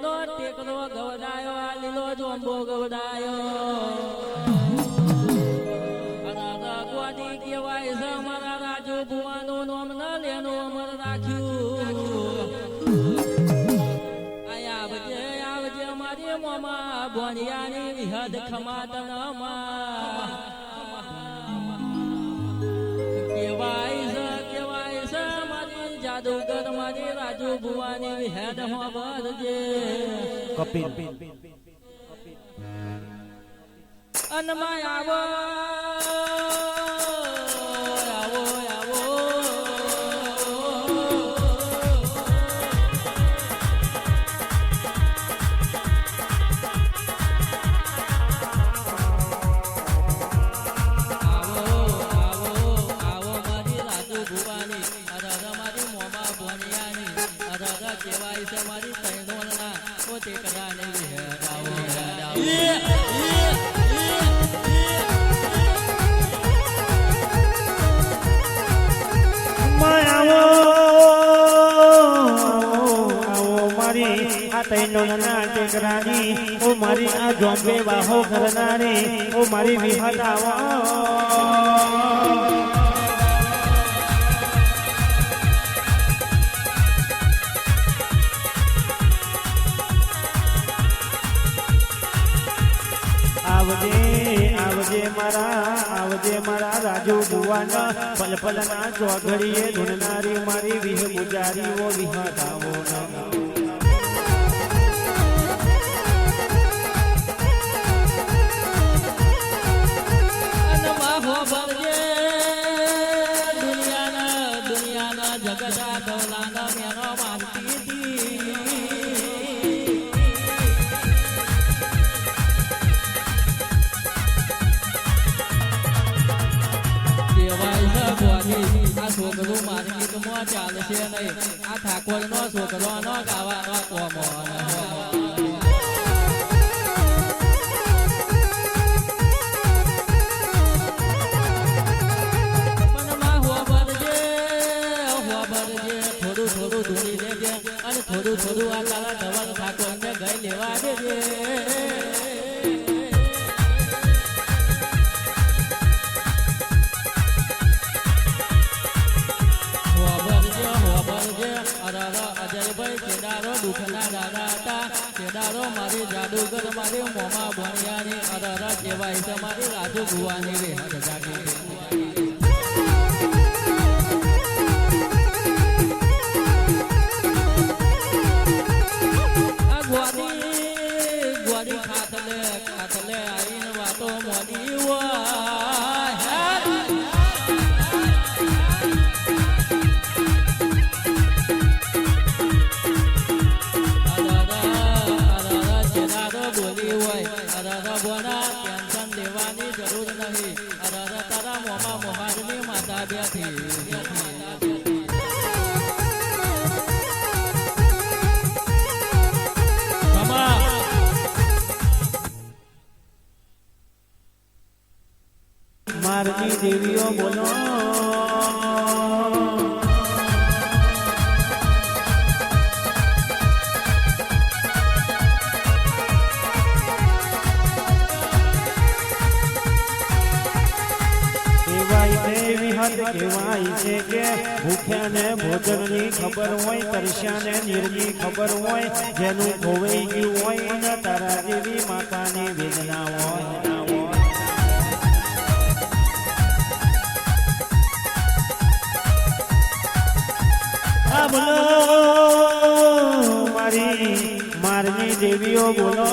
નો ટેકરો ગવડાયો આ લીલો જોંબો ગવડાયો અરા ગોડી કેવાય છે મારા રાજુ ભુવાનું નામ ન લેનું અમર રાખ્યું આવજે મારી મોમા બોનિયાની વિહદ ખમાતનમાં કેવાય છે મારી જાદુગર મારી રાજુ ભુવાની વિહદ હોબરજે કપિલ અનમાં આવો મારી તૈણોના પોતે કદાને મારી આ તૈણોના ટેકરાની ઓ મારી આ જોંબે વાહો કરનારી ઓ મારી વિહત આવો આવજે મારા રાજુ ભુવાના પલપલના ચોઘડીએ ધૂણનારી મારી વિહ ગુજારીઓ વિહતાવો દુનિયાના જગતા દોલાના મેનો માનતી આ છોકરો માર્કેટમાં ચાલશે નહીં આ ઠાકોર નો છોકરો નો ગાવાનો કોમો થોડું ધૂળી લેજે અને થોડું આ તારા ધવલ ઠાકોર ને ગઈ લેવા દેજે અજયભાઈ કેદારો દુખના દાદા હતા કેદારો મારી જાદુગર મારી મોમા ભણિયાની અરરા કહેવાય છે મારી રાજુ ભુવાની રે જાગી આ ગોડી ખાતલે આવીને વાતો મોડી ટેન્શન લેવાની જરૂર નહીં તારા મોમા મોહાજની માતા બેઠી મારની દેવીઓ બોલો કહેવાય છે કે ભૂખ્યાને ભોજનની ખબર હોય તરસ્યાને નીરની ખબર હોય જેનું ખોવાઈ ગયું હોય ને તારા જેવી માતાની વેદના હોય આ બોલો મારી મારની દેવીઓ બોલો